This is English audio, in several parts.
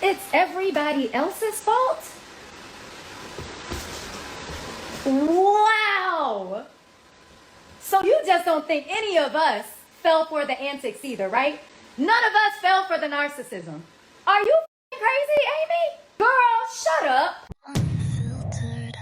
It's everybody else's fault? Wow! So you just don't think any of us fell for the antics either, right? None of us fell for the narcissism. Are you crazy, Amy? Girl, shut up. Unfiltered.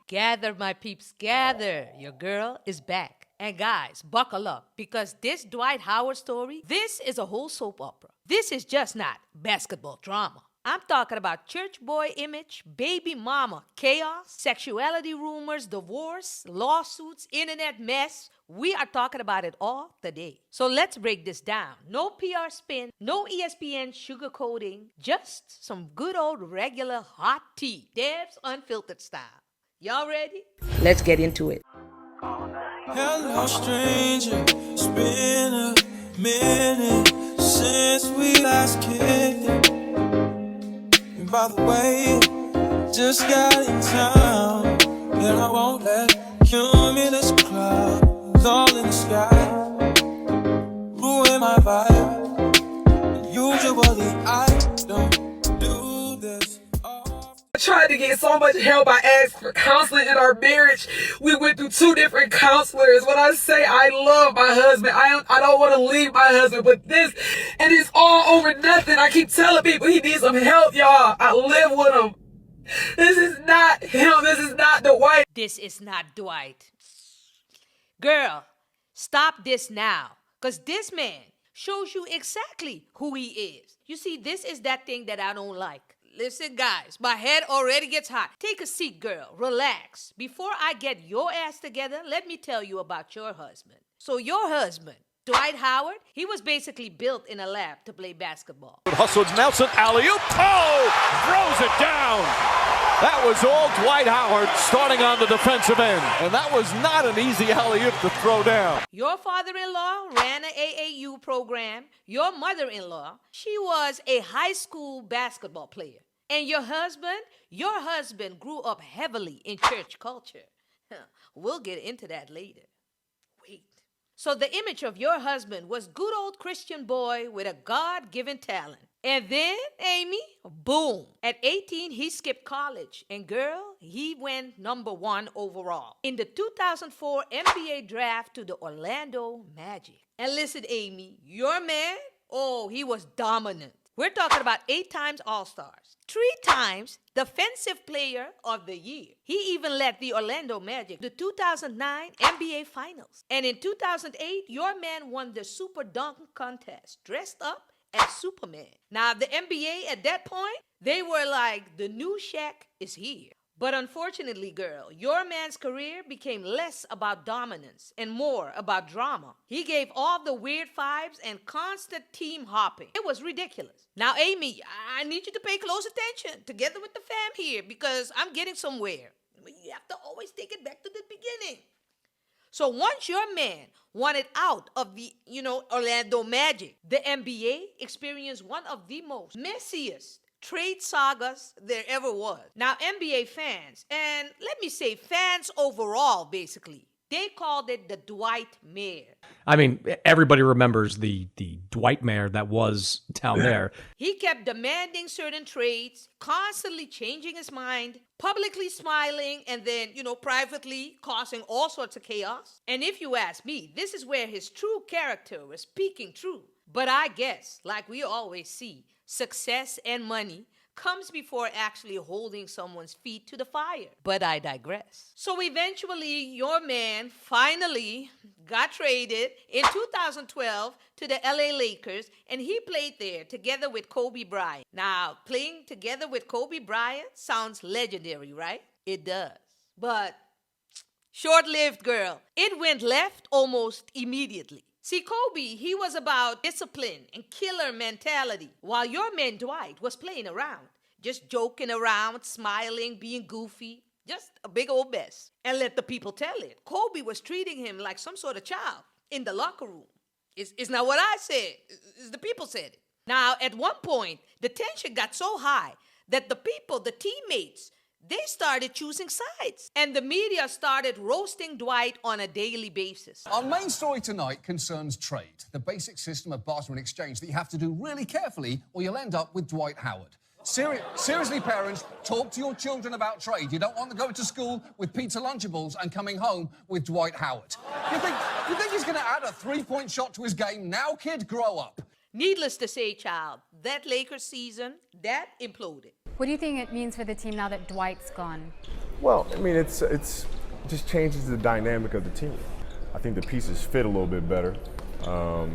Gather, my peeps, gather. Your girl is back. And guys, buckle up, because this Dwight Howard story, this is a whole soap opera. This is just not basketball drama. I'm talking about church boy image, baby mama chaos, sexuality rumors, divorce, lawsuits, internet mess. We are talking about it all today. So let's break this down. No PR spin, no ESPN sugarcoating, just some good old regular hot tea, Debs Unfiltered style. Y'all ready? Let's get into it. Hello, stranger. It's been a minute since we last kicked it. And by the way, just got in town, and I won't let cumulus clouds all in the sky ruin my vibe. And usually I don't do this. I tried to get so much help. I asked for counseling in our marriage. We went through 2 different counselors. When I say I love my husband, I don't want to leave my husband, but this, and it's all over nothing. I keep telling people he needs some help, y'all. I live with him. This is not him. This is not Dwight. This is not Dwight. Girl, stop this now, because this man shows you exactly who he is. You see, this is that thing that I don't like. Listen, guys, my head already gets hot. Take a seat, girl. Relax. Before I get your ass together, let me tell you about your husband. So your husband, Dwight Howard, he was basically built in a lab to play basketball. Hustles Nelson, alley-oop, throws it down. That was all Dwight Howard starting on the defensive end. And that was not an easy alley-oop to throw down. Your father-in-law ran an AAU program. Your mother-in-law, she was a high school basketball player. And your husband grew up heavily in church culture. We'll get into that later. Wait. So the image of your husband was good old Christian boy with a God-given talent. And then, Amy, boom. At 18, he skipped college. And girl, he went number 1 overall in the 2004 NBA draft to the Orlando Magic. And listen, Amy, your man, he was dominant. We're talking about 8 times All-Stars, 3 times Defensive Player of the Year. He even led the Orlando Magic to the 2009 NBA Finals. And in 2008, your man won the Super Dunk Contest, dressed up as Superman. Now, the NBA at that point, they were like, the new Shaq is here. But unfortunately, girl, your man's career became less about dominance and more about drama. He gave all the weird vibes and constant team hopping. It was ridiculous. Now, Amy, I need you to pay close attention together with the fam here, because I'm getting somewhere. You have to always take it back to the beginning. So once your man wanted out of the, Orlando Magic, the NBA experienced one of the most messiest trade sagas there ever was. Now, NBA fans, and let me say fans overall, basically, they called it the Dwight Mare. I mean, everybody remembers the Dwight Mare that was down there. He kept demanding certain trades, constantly changing his mind, publicly smiling, and then, privately causing all sorts of chaos. And if you ask me, this is where his true character was speaking true. But I guess, like we always see, success and money comes before actually holding someone's feet to the fire. But I digress. So eventually, your man finally got traded in 2012 to the LA Lakers, and he played there together with Kobe Bryant. Now, playing together with Kobe Bryant sounds legendary, right? It does. But short-lived, girl. It went left almost immediately. See, Kobe, he was about discipline and killer mentality, while your man Dwight was playing around, just joking around, smiling, being goofy, just a big old mess. And let the people tell it. Kobe was treating him like some sort of child in the locker room. It's not what I said. It's the people said it. Now, at one point, the tension got so high that the teammates, they started choosing sides. And the media started roasting Dwight on a daily basis. Our main story tonight concerns trade, the basic system of barter and exchange that you have to do really carefully or you'll end up with Dwight Howard. Seriously, parents, talk to your children about trade. You don't want them going to school with pizza Lunchables and coming home with Dwight Howard. You think he's going to add a three-point shot to his game now, kid? Grow up. Needless to say, child, that Lakers season, that imploded. What do you think it means for the team now that Dwight's gone? Well, I mean, it's just changes the dynamic of the team. I think the pieces fit a little bit better.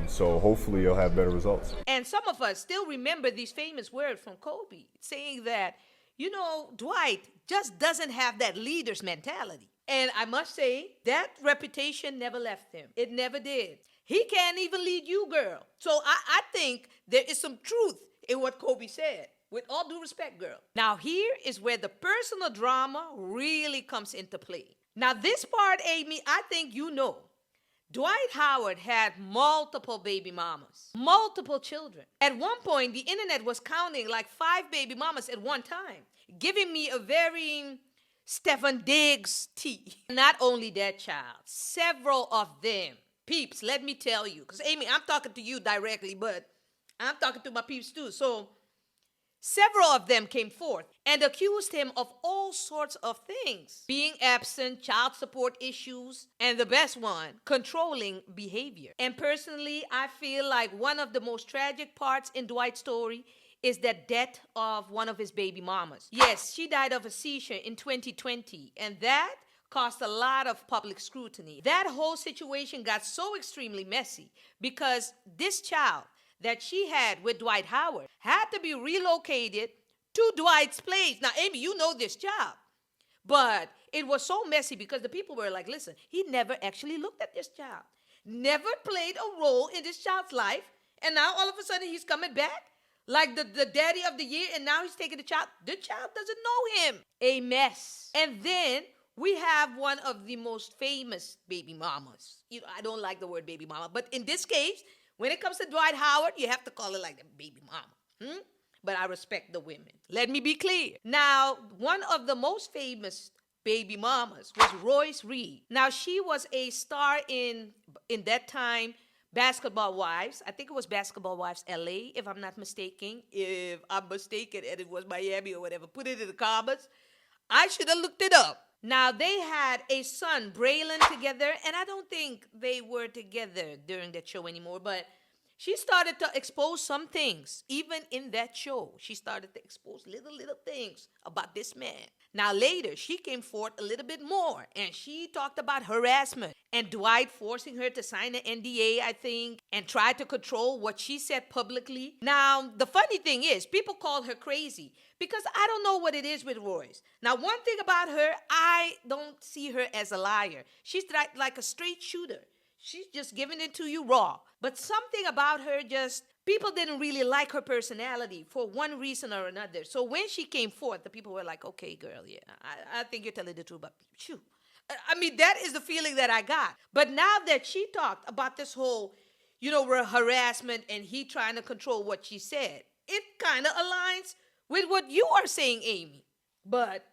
So hopefully you'll have better results. And some of us still remember these famous words from Kobe saying that, you know, Dwight just doesn't have that leader's mentality. And I must say, that reputation never left him. It never did. He can't even lead you, girl. So I think there is some truth in what Kobe said. With all due respect, girl. Now, here is where the personal drama really comes into play. Now, this part, Amy, I think you know. Dwight Howard had multiple baby mamas, multiple children. At one point, the internet was counting like 5 baby mamas at one time, giving me a very Stefan Diggs tea. Not only that, child, several of them. Peeps, let me tell you, because Amy, I'm talking to you directly, but I'm talking to my peeps too. So several of them came forth and accused him of all sorts of things. Being absent, child support issues, and the best one, controlling behavior. And personally, I feel like one of the most tragic parts in Dwight's story is the death of one of his baby mamas. Yes, she died of a seizure in 2020, and that caused a lot of public scrutiny. That whole situation got so extremely messy because this child that she had with Dwight Howard had to be relocated to Dwight's place. Now, Amy, you know this child. But it was so messy because the people were like, listen, he never actually looked at this child. Never played a role in this child's life. And now all of a sudden he's coming back like the daddy of the year, and now he's taking the child. The child doesn't know him. A mess. And then we have one of the most famous baby mamas. You know, I don't like the word baby mama, but in this case, when it comes to Dwight Howard, you have to call it like a baby mama. But I respect the women. Let me be clear. Now, one of the most famous baby mamas was Royce Reed. Now, she was a star in that time, Basketball Wives. I think it was Basketball Wives LA, if I'm not mistaken. If I'm mistaken and it was Miami or whatever, put it in the comments. I should have looked it up. Now, they had a son, Braylon, together, and I don't think they were together during that show anymore, but she started to expose some things, even in that show. She started to expose little things about this man. Now, later, she came forth a little bit more, and she talked about harassment and Dwight forcing her to sign an NDA, I think, and tried to control what she said publicly. Now, the funny thing is, people call her crazy because I don't know what it is with Royce. Now, one thing about her, I don't see her as a liar. She's like a straight shooter. She's just giving it to you raw. But something about her people didn't really like her personality for one reason or another. So when she came forth, the people were like, okay, girl, yeah, I think you're telling the truth, but phew. I mean, that is the feeling that I got. But now that she talked about this whole, harassment and he trying to control what she said, it kind of aligns with what you are saying, Amy. But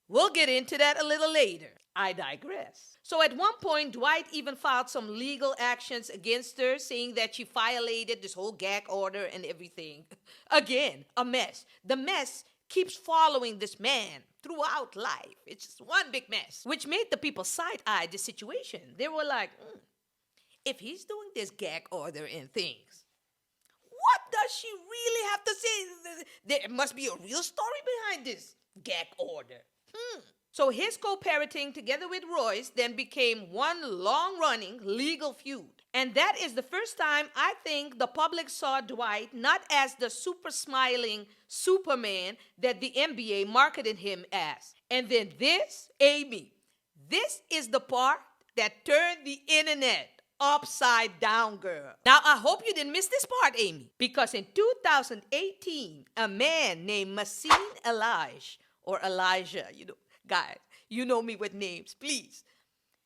we'll get into that a little later. I digress. So at one point, Dwight even filed some legal actions against her, saying that she violated this whole gag order and everything. Again, a mess. The mess keeps following this man throughout life. It's just one big mess, which made the people side-eye the situation. They were like, if he's doing this gag order and things, what does she really have to say? There must be a real story behind this gag order. So his co-parenting together with Royce then became one long-running legal feud. And that is the first time I think the public saw Dwight not as the super smiling Superman that the NBA marketed him as. And then this, Amy, this is the part that turned the internet upside down, girl. Now, I hope you didn't miss this part, Amy, because in 2018, a man named Masin Elije, or Elijah, guys, you know me with names, please.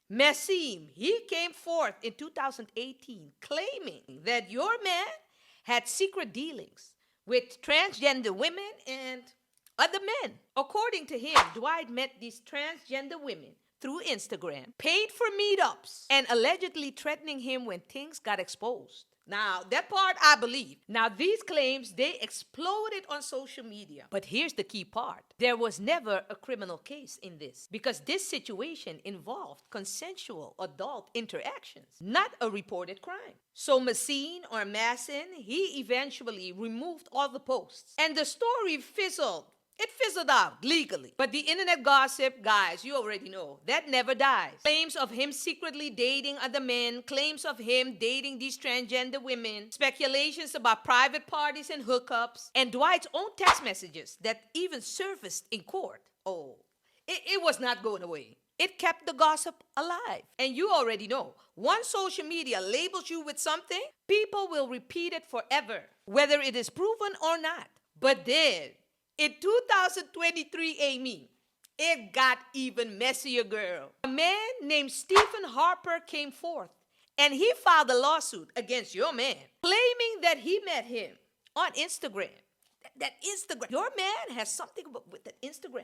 Masin, he came forth in 2018 claiming that your man had secret dealings with transgender women and other men. According to him, Dwight met these transgender women through Instagram, paid for meetups, and allegedly threatening him when things got exposed. Now, that part I believe. Now, these claims, they exploded on social media. But here's the key part. There was never a criminal case in this because this situation involved consensual adult interactions, not a reported crime. So Masin or Masin, he eventually removed all the posts. And the story fizzled. It fizzled out legally. But the internet gossip, guys, you already know, that never dies. Claims of him secretly dating other men, claims of him dating these transgender women, speculations about private parties and hookups, and Dwight's own text messages that even surfaced in court. Oh, it was not going away. It kept the gossip alive. And you already know, once social media labels you with something, people will repeat it forever, whether it is proven or not. But then, in 2023, Amy, it got even messier, girl. A man named Stephen Harper came forth, and he filed a lawsuit against your man, claiming that he met him on Instagram. That Instagram. Your man has something with that Instagram.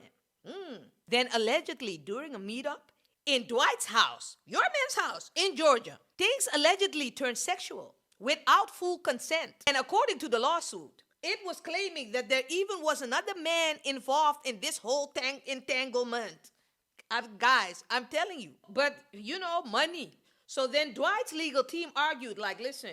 Then allegedly during a meetup in Dwight's house, your man's house in Georgia, things allegedly turned sexual without full consent. And according to the lawsuit, it was claiming that there even was another man involved in this whole entanglement. Guys, I'm telling you. But, you know, money. So then Dwight's legal team argued, like, listen,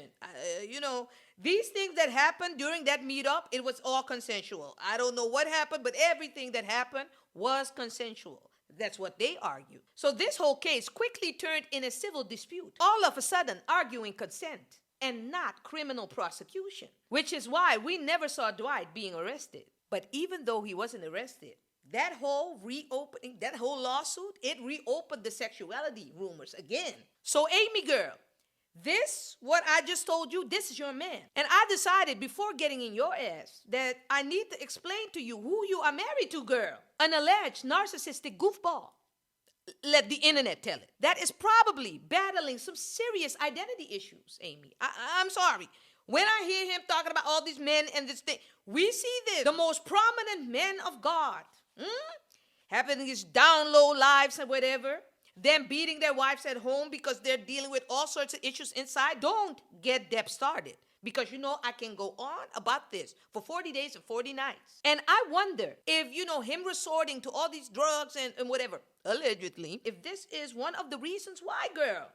these things that happened during that meetup, it was all consensual. I don't know what happened, but everything that happened was consensual. That's what they argued. So this whole case quickly turned in a civil dispute, all of a sudden arguing consent and not criminal prosecution, which is why we never saw Dwight being arrested. But even though he wasn't arrested, that whole lawsuit, it reopened the sexuality rumors again. So Amy girl, this, what I just told you, this is your man. And I decided before getting in your ass that I need to explain to you who you are married to, girl. An alleged narcissistic goofball. Let the internet tell it. That is probably battling some serious identity issues, Amy. I'm sorry. When I hear him talking about all these men and this thing, we see this, the most prominent men of God, having these down low lives and whatever, them beating their wives at home because they're dealing with all sorts of issues inside. Don't get Debs started. Because, I can go on about this for 40 days and 40 nights. And I wonder if, him resorting to all these drugs and whatever, allegedly, if this is one of the reasons why, girl.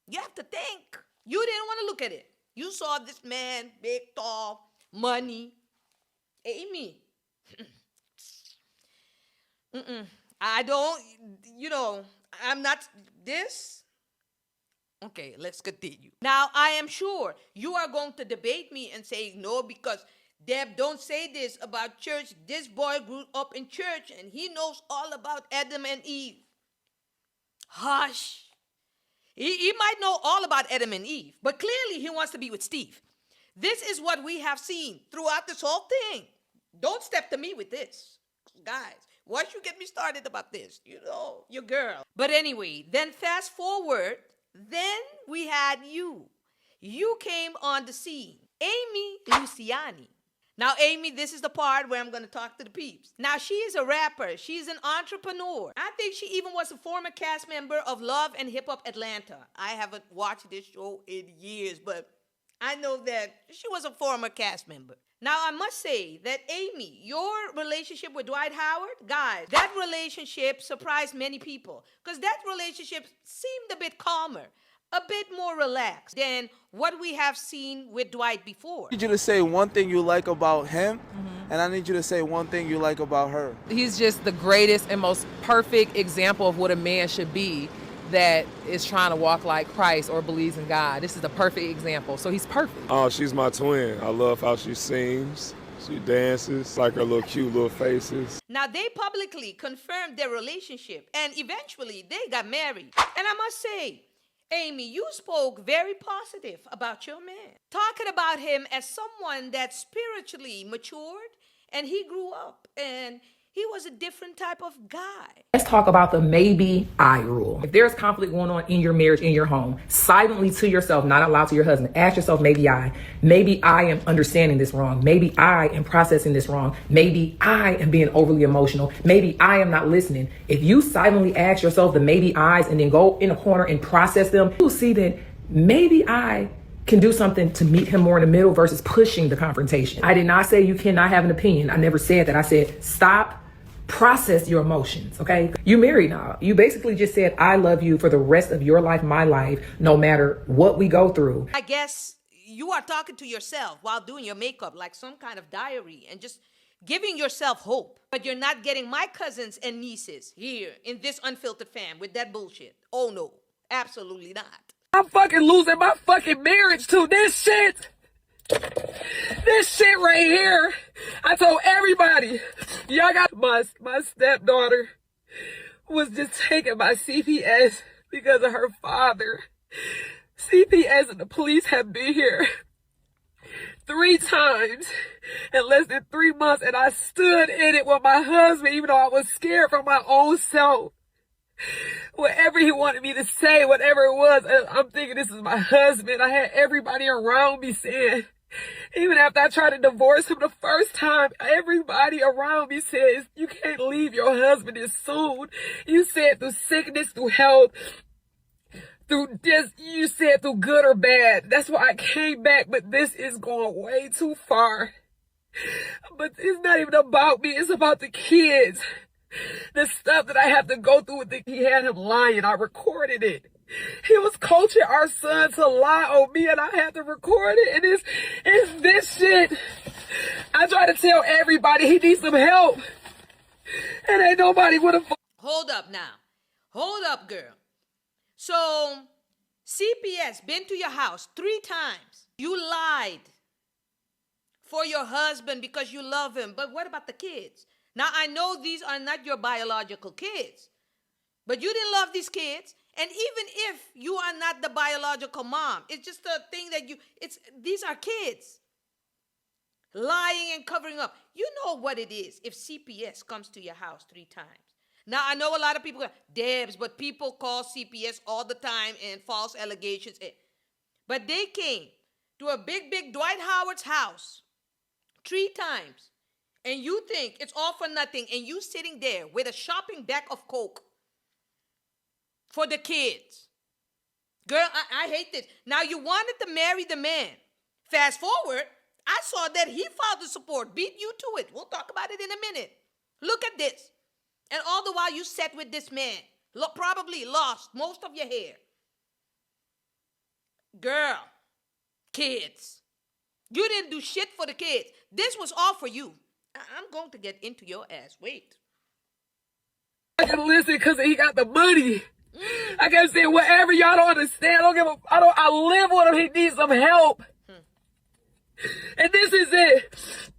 You have to think. You didn't want to look at it. You saw this man, big, tall, money. Amy. I don't, I'm not this. Okay, let's continue. Now, I am sure you are going to debate me and say, no, because Deb, don't say this about church. This boy grew up in church and he knows all about Adam and Eve. Hush. He might know all about Adam and Eve, but clearly he wants to be with Steve. This is what we have seen throughout this whole thing. Don't step to me with this. Guys, once you get me started about this, your girl. But anyway, then fast forward. Then we had you. You came on the scene. Amy Luciani. Now, Amy, this is the part where I'm going to talk to the peeps. Now, she is a rapper. She's an entrepreneur. I think she even was a former cast member of Love and Hip Hop Atlanta. I haven't watched this show in years, but I know that she was a former cast member. Now, I must say that, Amy, your relationship with Dwight Howard, guys, that relationship surprised many people because that relationship seemed a bit calmer, a bit more relaxed than what we have seen with Dwight before. I need you to say one thing you like about him, and I need you to say one thing you like about her. He's just the greatest and most perfect example of what a man should be that is trying to walk like Christ or believes in God. This is the perfect example. So he's perfect. Oh, she's my twin. I love how she sings. She dances, like her little cute little faces. Now, they publicly confirmed their relationship, and eventually they got married. And I must say, Amy, you spoke very positive about your man, talking about him as someone that spiritually matured, and he grew up, and He was a different type of guy. Let's talk about the maybe I rule. If there's conflict going on in your marriage, in your home, silently to yourself, not out loud to your husband, ask yourself, maybe I am understanding this wrong. Maybe I am processing this wrong. Maybe I am being overly emotional. Maybe I am not listening. If you silently ask yourself the maybe I's and then go in a corner and process them, you'll see that maybe I can do something to meet him more in the middle versus pushing the confrontation. I did not say you cannot have an opinion. I never said that. I said, stop. Process your emotions, okay? You married now. You basically just said, I love you for the rest of your life, my life, no matter what we go through. I guess you are talking to yourself while doing your makeup like some kind of diary and just giving yourself hope. But you're not getting my cousins and nieces here in this unfiltered fam with that bullshit. Oh no, absolutely not. I'm fucking losing my fucking marriage to this shit. This shit right here. I told everybody, y'all got my stepdaughter was just taken by CPS because of her father. CPS and the police have been here 3 times in less than 3 months, and I stood in it with my husband, even though I was scared for my own self. Whatever he wanted me to say, whatever it was, I'm thinking this is my husband. I had everybody around me saying, even after I tried to divorce him the first time, everybody around me says, you can't leave your husband this soon. You said through sickness, through health, through this, you said through good or bad. That's why I came back, but this is going way too far. But it's not even about me, it's about the kids. The stuff that I have to go through with he had him lying. I recorded it. He was coaching our son to lie on me, and I had to record it. And it's this shit. I try to tell everybody he needs some help, and ain't nobody would have. Hold up now. Hold up, girl. So, CPS been to your house 3 times. You lied for your husband because you love him. But what about the kids? Now, I know these are not your biological kids, but you didn't love these kids. And even if you are not the biological mom, it's just a thing that these are kids. Lying and covering up. You know what it is if CPS comes to your house 3 times. Now, I know a lot of people go, Debs, but people call CPS all the time and false allegations. But they came to a big Dwight Howard's house 3 times. And you think it's all for nothing, and you sitting there with a shopping bag of Coke for the kids. Girl, I hate this. Now, you wanted to marry the man. Fast forward, I saw that he filed the support, beat you to it. We'll talk about it in a minute. Look at this. And all the while you sat with this man, probably lost most of your hair. Girl, kids. You didn't do shit for the kids. This was all for you. I'm going to get into your ass. Wait. I can listen because he got the money. I can say whatever y'all don't understand. I live with him. He needs some help. And this is it.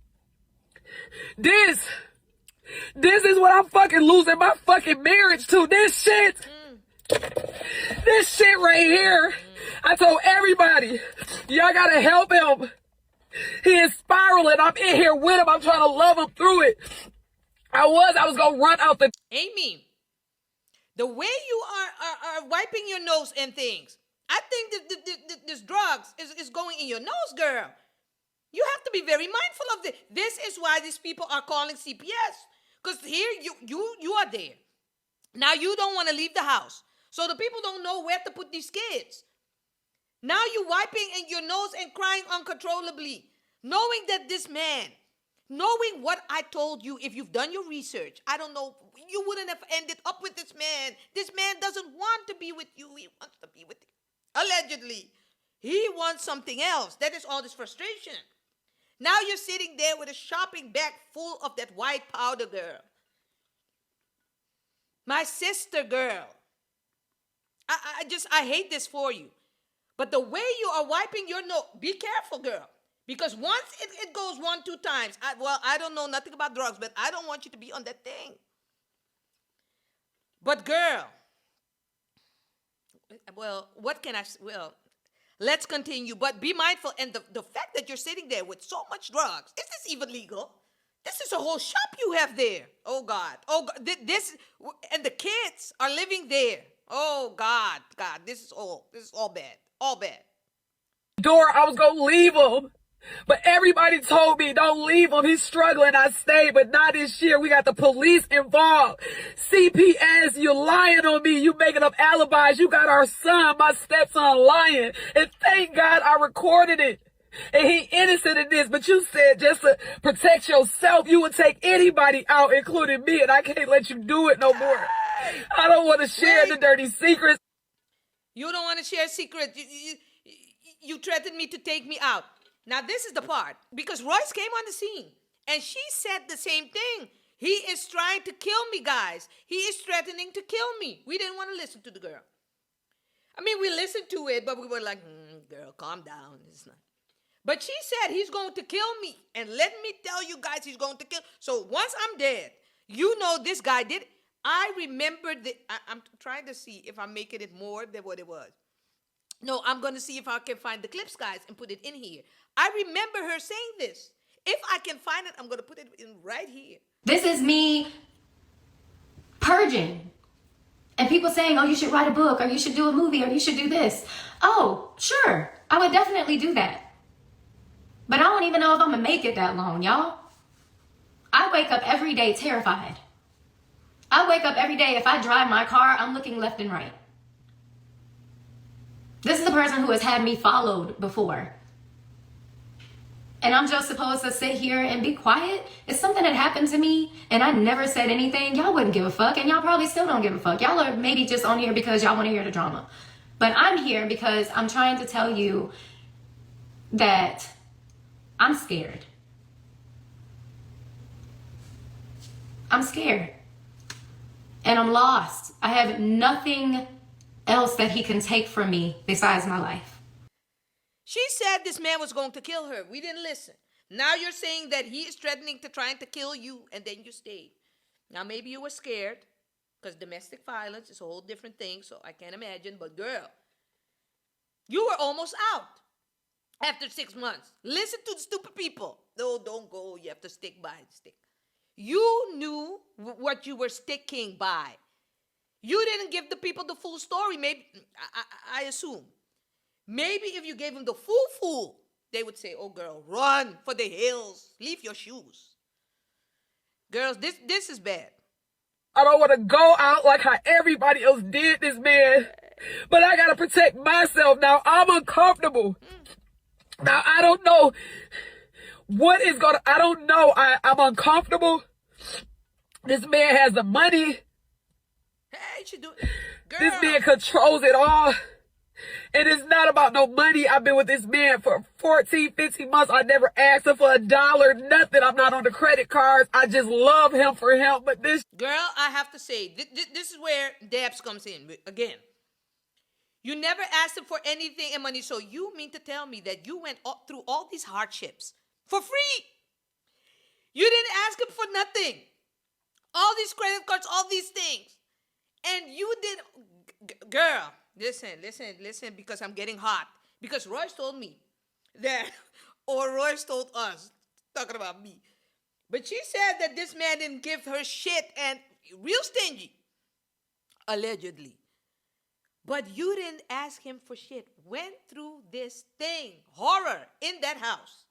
This is what I'm fucking losing my fucking marriage to. This shit. This shit right here. I told everybody, y'all gotta help him. He is spiraling. I'm in here with him. I'm trying to love him through it. I was going to run out the... Amy, the way you are wiping your nose and things, I think this drugs is going in your nose, girl. You have to be very mindful of this. This is why these people are calling CPS. Because here you are there. Now you don't want to leave the house. So the people don't know where to put these kids. Now you're wiping in your nose and crying uncontrollably, knowing that this man, knowing what I told you, if you've done your research, I don't know, you wouldn't have ended up with this man. This man doesn't want to be with you. He wants to be with you. Allegedly. He wants something else. That is all this frustration. Now you're sitting there with a shopping bag full of that white powder, girl. My sister, girl. I hate this for you. But the way you are wiping your nose, be careful, girl. Because once it goes 1, 2 times, I don't know nothing about drugs, but I don't want you to be on that thing. But girl, what can I say? Well, let's continue, but be mindful. And the fact that you're sitting there with so much drugs, is this even legal? This is a whole shop you have there. Oh, God. Oh, God. This, and the kids are living there. Oh, God. God, this is all bad. All bad. Door, I was going to leave him. But everybody told me, don't leave him. He's struggling. I stayed, but not this year. We got the police involved. CPS, you lying on me. You making up alibis. You got our son, my stepson, lying. And thank God I recorded it. And he innocent in this, but you said just to protect yourself, you would take anybody out, including me, and I can't let you do it no more. I don't want to share the dirty secrets. You don't want to share secrets. You threatened me to take me out. Now, this is the part, because Royce came on the scene, and she said the same thing. He is trying to kill me, guys. He is threatening to kill me. We didn't want to listen to the girl. I mean, we listened to it, but we were like, girl, calm down. It's not. But she said he's going to kill me. And let me tell you guys, he's going to kill. So once I'm dead, you know this guy did. I remember I'm trying to see if I'm making it more than what it was. No, I'm going to see if I can find the clips, guys, and put it in here. I remember her saying this. If I can find it, I'm going to put it in right here. This is me purging. And people saying, oh, you should write a book, or you should do a movie, or you should do this. Oh, sure. I would definitely do that. But I don't even know if I'm going to make it that long, y'all. I wake up every day terrified. I wake up every day, if I drive my car, I'm looking left and right. This is the person who has had me followed before. And I'm just supposed to sit here and be quiet? It's something that happened to me and I never said anything. Y'all wouldn't give a fuck, and y'all probably still don't give a fuck. Y'all are maybe just on here because y'all want to hear the drama. But I'm here because I'm trying to tell you that I'm scared. I'm scared. And I'm lost. I have nothing else that he can take from me besides my life. She said this man was going to kill her. We didn't listen. Now you're saying that he is threatening to trying to kill you, and then you stayed. Now maybe you were scared, because domestic violence is a whole different thing, so I can't imagine. But girl, you were almost out after 6 months. Listen to the stupid people. No, don't go. You have to stick by the stick. You knew what you were sticking by. You didn't give the people the full story. Maybe, I assume. Maybe if you gave them the full, they would say, oh, girl, run for the hills. Leave your shoes. Girls, this is bad. I don't want to go out like how everybody else did this, man. But I got to protect myself now. I'm uncomfortable. Now, I don't know what is going to... I don't know. I'm uncomfortable. This man has the money. Hey, you do it. Girl. This man controls it all. And it's not about no money. I've been with this man for 14, 15 months. I never asked him for $1, nothing. I'm not on the credit cards. I just love him for him. But this... Girl, I have to say, this is where Debs comes in. Again, you never asked him for anything and money. So you mean to tell me that you went through all these hardships for free? You didn't ask him for nothing. All these credit cards, all these things. And you did... Girl... Listen, because I'm getting hot. Because Royce told me that, or Royce told us, talking about me. But she said that this man didn't give her shit and real stingy, allegedly. But you didn't ask him for shit. Went through this thing, horror, in that house.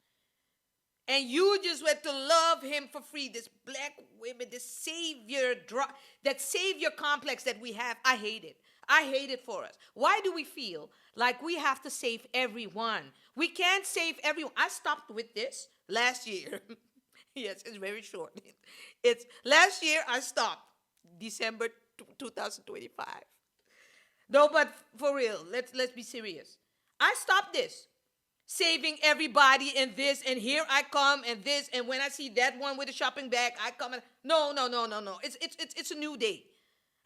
And you just went to love him for free. This black women, this savior, that savior complex that we have, I hate it. I hate it for us. Why do we feel like we have to save everyone? We can't save everyone. I stopped with this last year. Yes, it's very short. It's last year I stopped, December 2025. No, but for real, let's be serious. I stopped this. Saving everybody and this, and here I come and this, and when I see that one with a shopping bag, I come and no. It's a new day.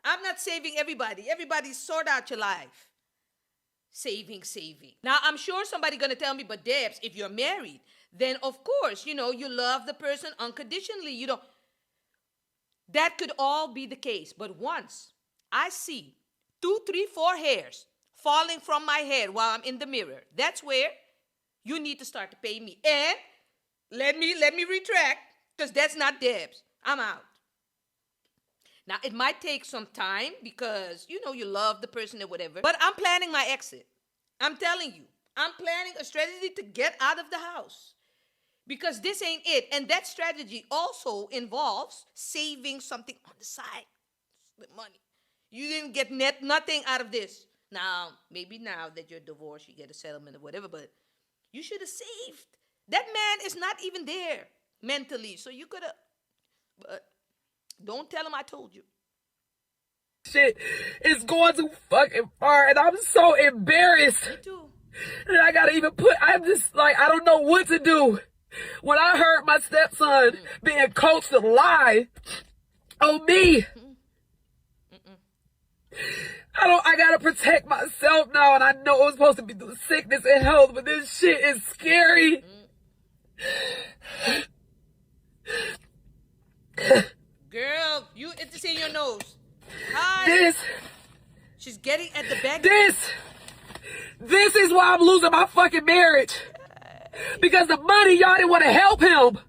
I'm not saving everybody. Everybody sort out your life. Saving. Now, I'm sure somebody gonna tell me, but Debs, if you're married, then of course, you love the person unconditionally. That could all be the case. But once I see 2, 3, 4 hairs falling from my head while I'm in the mirror, that's where you need to start to pay me. And let me retract. Because that's not Debs. I'm out. Now, it might take some time because, you know, you love the person or whatever. But I'm planning my exit. I'm telling you. I'm planning a strategy to get out of the house. Because this ain't it. And that strategy also involves saving something on the side. With money. You didn't get nothing out of this. Now, maybe now that you're divorced, you get a settlement or whatever, but you should have saved. That man is not even there mentally. So you could have, but don't tell him I told you. Shit is going too fucking far, and I'm so embarrassed. Me too. And I gotta even I'm just like, I don't know what to do. When I heard my stepson being coached to lie on me, I gotta protect myself now, and I know it's supposed to be through sickness and health, but this shit is scary. Girl, it's in your nose. Hi. She's getting at the back. This is why I'm losing my fucking marriage. Because the money, y'all didn't want to help him.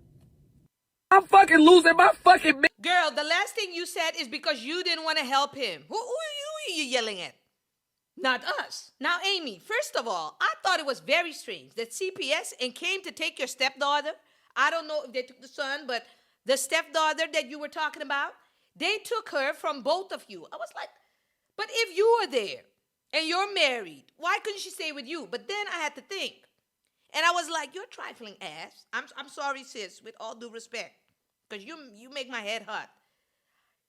I'm fucking losing my fucking marriage. Girl, the last thing you said is because you didn't want to help him. Who are you yelling at? Not us. Now, Amy, first of all, I thought it was very strange that CPS came to take your stepdaughter. I don't know if they took the son, but the stepdaughter that you were talking about, they took her from both of you. I was like, but if you were there and you're married, why couldn't she stay with you? But then I had to think. And I was like, you're trifling ass. I'm sorry, sis, with all due respect. Because you make my head hot.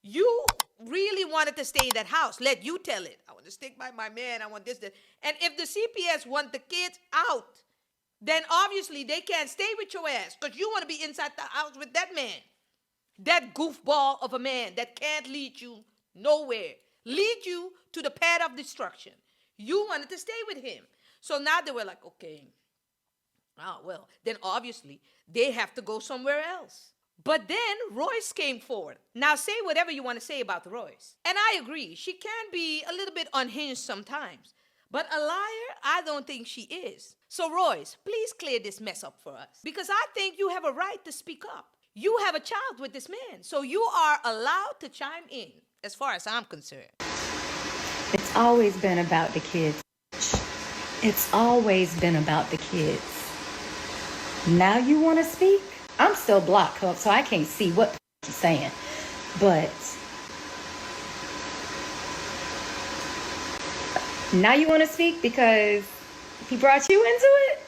You really wanted to stay in that house. Let you tell it. I want to stick by my man. I want this. And if the CPS want the kids out, then obviously they can't stay with your ass. Because you want to be inside the house with that man. That goofball of a man that can't lead you nowhere. Lead you to the path of destruction. You wanted to stay with him. So now they were like, okay. Oh, well, then obviously they have to go somewhere else. But then Royce came forward. Now say whatever you want to say about Royce. And I agree, she can be a little bit unhinged sometimes. But a liar, I don't think she is. So Royce, please clear this mess up for us. Because I think you have a right to speak up. You have a child with this man. So you are allowed to chime in, as far as I'm concerned. It's always been about the kids. It's always been about the kids. Now you want to speak? I'm still blocked, so I can't see what you're saying. But now you want to speak because he brought you into it?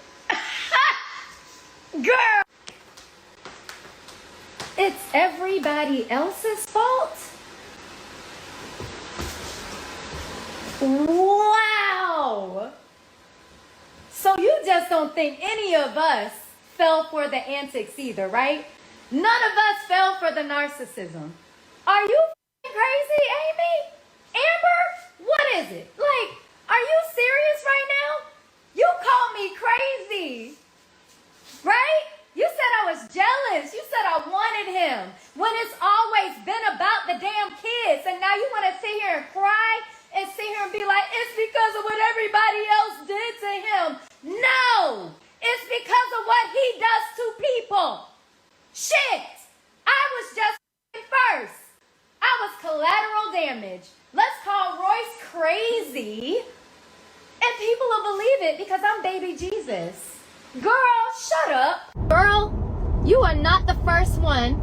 Girl! It's everybody else's fault? Wow! So you just don't think any of us fell for the antics either, right? None of us fell for the narcissism. Are you crazy, Amy? Amber? What is it? Like, are you serious right now? You called me crazy, right? You said I was jealous. You said I wanted him. When it's always been about the damn kids. And now you want to sit here and cry and sit here and be like, it's because of what everybody else did to him. No! It's because of what he does to people. Shit! I was just first. I was collateral damage. Let's call Royce crazy. And people will believe it because I'm baby Jesus. Girl, shut up. Girl, you are not the first one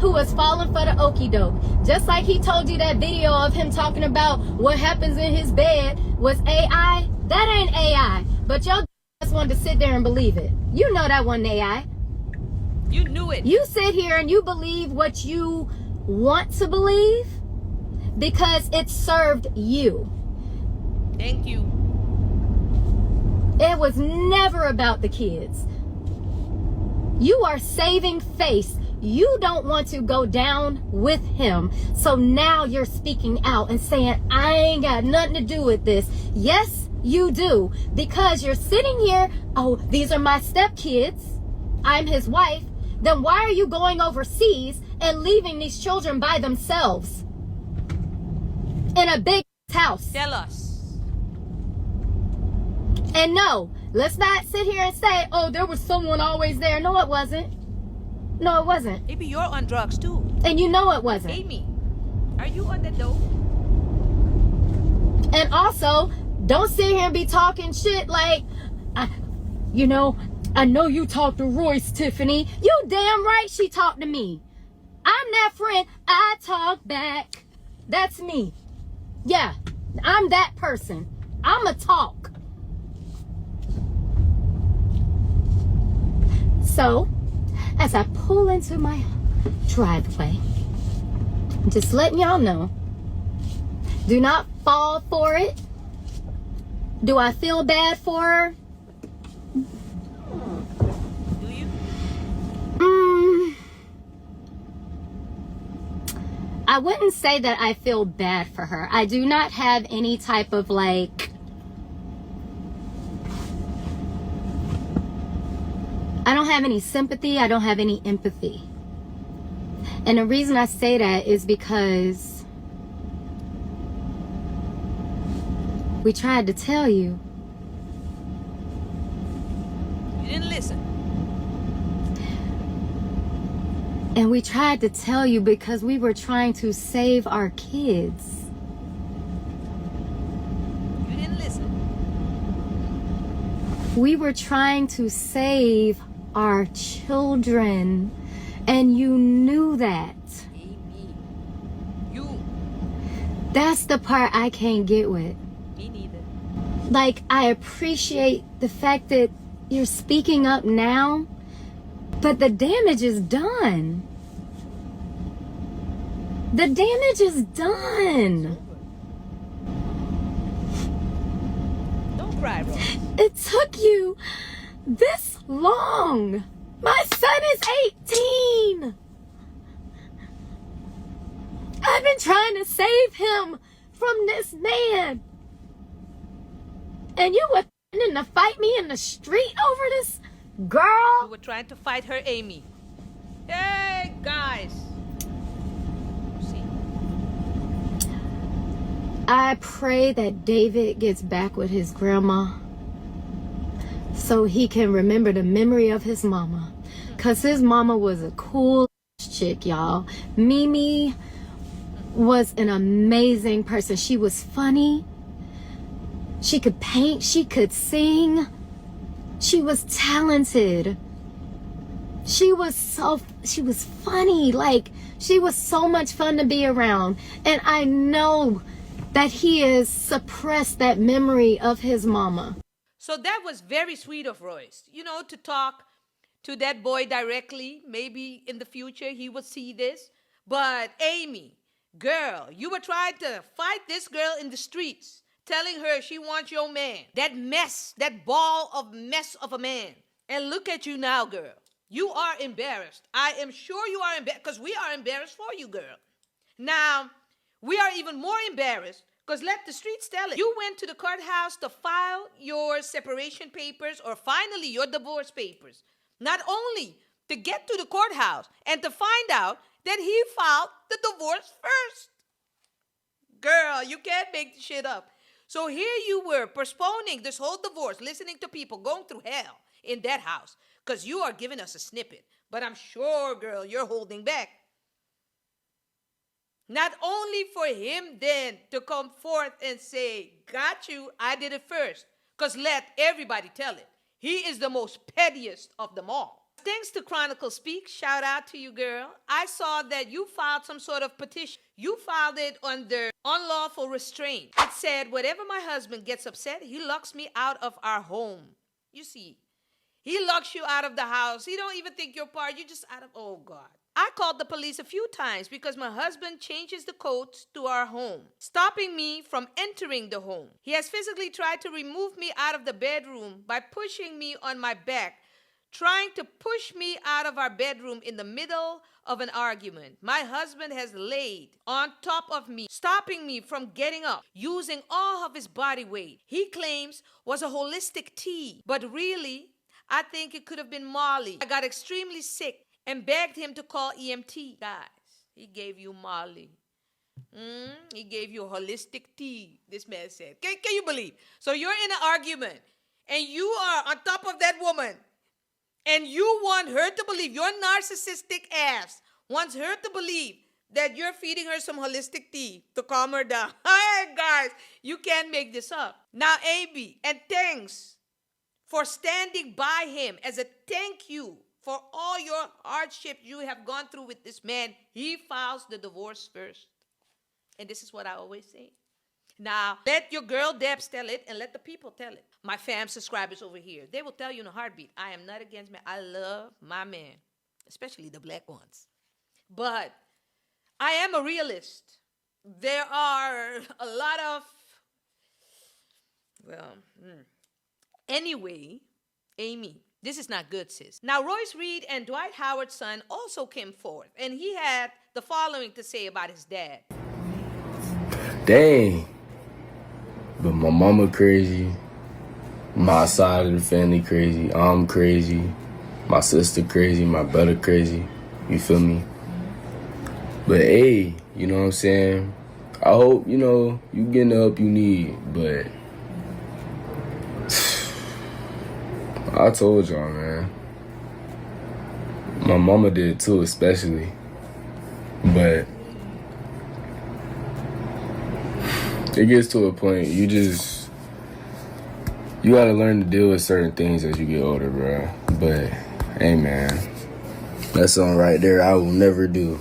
who was falling for the okie doke. Just like he told you that video of him talking about what happens in his bed was AI. That ain't AI. But your just wanted to sit there and believe it. You know that wasn't AI. You knew it. You sit here and you believe what you want to believe because it served you. Thank you. It was never about the kids. You are saving face. You don't want to go down with him. So now you're speaking out and saying, I ain't got nothing to do with this. Yes, you do. Because you're sitting here, oh, these are my stepkids. I'm his wife. Then why are you going overseas and leaving these children by themselves in a big house? Tell us. And no, let's not sit here and say, oh, there was someone always there. No, it wasn't. No, it wasn't. Maybe you're on drugs too. And you know it wasn't. Amy, are you on the dope? And also, don't sit here and be talking shit like, I know you talked to Royce, Tiffany. You damn right she talked to me. I'm that friend. I talk back. That's me. Yeah, I'm that person. I'ma talk. So, as I pull into my driveway, just letting y'all know, do not fall for it. Do I feel bad for her? Do you? I wouldn't say that I feel bad for her. I do not have any type of like, I don't have any sympathy. I don't have any empathy. And the reason I say that is because we tried to tell you. You didn't listen. And we tried to tell you because we were trying to save our kids. You didn't listen. We were trying to save our children. And you knew that. Amy. You. That's the part I can't get with. Me neither. Like, I appreciate the fact that you're speaking up now, but the damage is done. The damage is done. Don't cry, Royce. It took you this long. My son is 18. I've been trying to save him from this man. And you were threatening to fight me in the street over this girl? You were trying to fight her, Amy. Hey, guys. See? I pray that David gets back with his grandma so he can remember the memory of his mama. Because his mama was a cool chick, y'all. Mimi was an amazing person. She was funny. She could paint. She could sing. She was talented. She was funny. Like, she was so much fun to be around. And I know that he has suppressed that memory of his mama. So that was very sweet of Royce, to talk to that boy directly. Maybe in the future he will see this. But Amy, girl, you were trying to fight this girl in the streets, telling her she wants your man. That mess, that ball of mess of a man. And look at you now, girl. You are embarrassed. I am sure you are embarrassed because we are embarrassed for you, girl. Now, we are even more embarrassed because let the streets tell it. You went to the courthouse to file your separation papers or finally your divorce papers. Not only to get to the courthouse and to find out that he filed the divorce first. Girl, you can't make this shit up. So here you were postponing this whole divorce, listening to people going through hell in that house because you are giving us a snippet. But I'm sure, girl, you're holding back. Not only for him then to come forth and say, got you, I did it first. Because let everybody tell it. He is the most pettiest of them all. Thanks to Chronicle Speak, shout out to you, girl. I saw that you filed some sort of petition. You filed it under unlawful restraint. It said, whenever my husband gets upset, he locks me out of our home. You see, he locks you out of the house. He don't even think you're part. You're just out of, oh God. I called the police a few times because my husband changes the codes to our home, stopping me from entering the home. He has physically tried to remove me out of the bedroom by pushing me on my back, trying to push me out of our bedroom in the middle of an argument. My husband has laid on top of me, stopping me from getting up, using all of his body weight. He claims was a holistic tea, but really, I think it could have been Molly. I got extremely sick and begged him to call EMT. Guys, he gave you Molly. He gave you holistic tea, this man said. Can you believe? So you're in an argument, and you are on top of that woman, And you want her to believe, your narcissistic ass wants her to believe that you're feeding her some holistic tea to calm her down. Hey, guys, you can't make this up. Now, AB, and thanks for standing by him as a thank you for all your hardship you have gone through with this man. He files the divorce first. And this is what I always say. Now, let your girl Debs tell it and let the people tell it. My fam subscribers over here, they will tell you in a heartbeat, I am not against men. I love my men, especially the black ones. But I am a realist. There are a lot of, Anyway, Amy, this is not good, sis. Now, Royce Reed and Dwight Howard's son also came forth, and he had the following to say about his dad. Dang. But my mama crazy. My side of the family crazy. I'm crazy. My sister crazy. My brother crazy. You feel me? But hey, you know what I'm saying? I hope, you getting the help you need, but I told y'all, man. My mama did too, especially. But it gets to a point, you gotta learn to deal with certain things as you get older, bro. But, hey, man, that's something right there I will never do.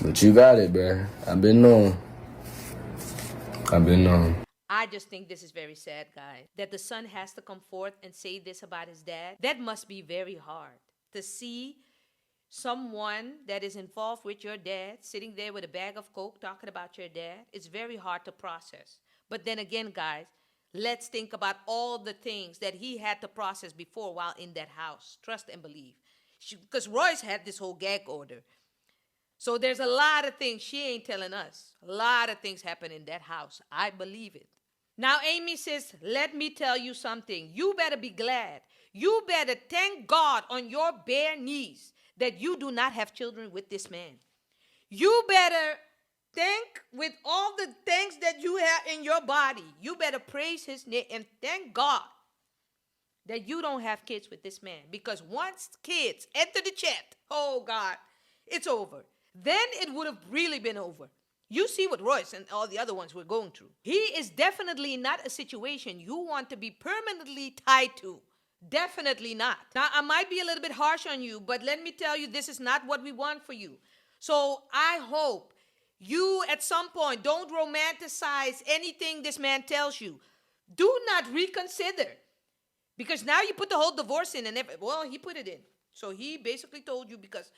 But you got it, bro. I've been known. I just think this is very sad, guys, that the son has to come forth and say this about his dad. That must be very hard to see someone that is involved with your dad sitting there with a bag of Coke talking about your dad. It's very hard to process. But then again, guys, let's think about all the things that he had to process before while in that house. Trust and believe. Because Royce had this whole gag order. So there's a lot of things she ain't telling us. A lot of things happen in that house. I believe it. Now, Amy says, let me tell you something. You better be glad. You better thank God on your bare knees that you do not have children with this man. You better thank with all the things that you have in your body. You better praise his name and thank God that you don't have kids with this man. Because once kids enter the chat, oh God, it's over. Then it would have really been over. You see what Royce and all the other ones were going through. He is definitely not a situation you want to be permanently tied to. Definitely not. Now, I might be a little bit harsh on you, but let me tell you, this is not what we want for you. So I hope you at some point don't romanticize anything this man tells you. Do not reconsider. Because now you put the whole divorce in and he put it in. So he basically told you because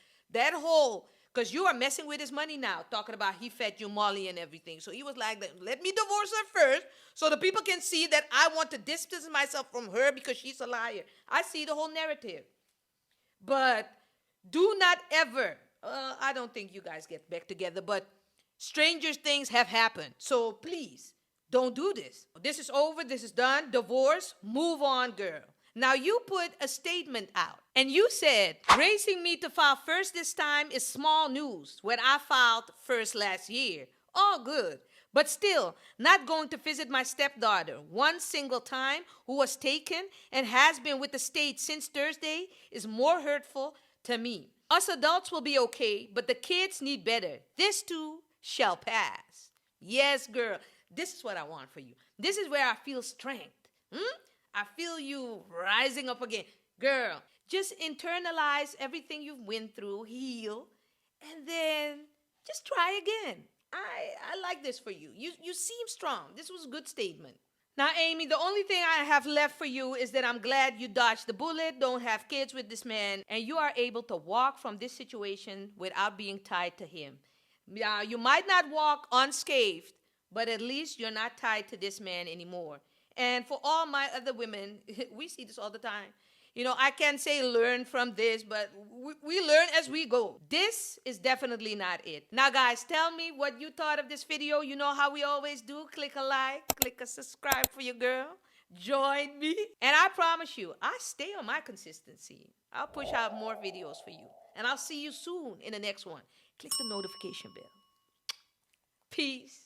you are messing with his money now, talking about he fed you Molly and everything. So he was like, let me divorce her first so the people can see that I want to distance myself from her because she's a liar. I see the whole narrative. But do not ever, I don't think you guys get back together, but stranger things have happened. So please, don't do this. This is over. This is done. Divorce. Move on, girl. Now, you put a statement out, and you said, raising me to file first this time is small news when I filed first last year. All good. But still, not going to visit my stepdaughter one single time who was taken and has been with the state since Thursday is more hurtful to me. Us adults will be okay, but the kids need better. This too shall pass. Yes, girl. This is what I want for you. This is where I feel strength. I feel you rising up again. Girl, just internalize everything you've went through, heal, and then just try again. I like this for you. You seem strong. This was a good statement. Now, Amy, the only thing I have left for you is that I'm glad you dodged the bullet, don't have kids with this man, and you are able to walk from this situation without being tied to him. You might not walk unscathed, but at least you're not tied to this man anymore. And for all my other women, we see this all the time. I can't say learn from this, but we learn as we go. This is definitely not it. Now, guys, tell me what you thought of this video. You know how we always do. Click a like, click a subscribe for your girl. Join me. And I promise you, I stay on my consistency. I'll push out more videos for you. And I'll see you soon in the next one. Click the notification bell. Peace.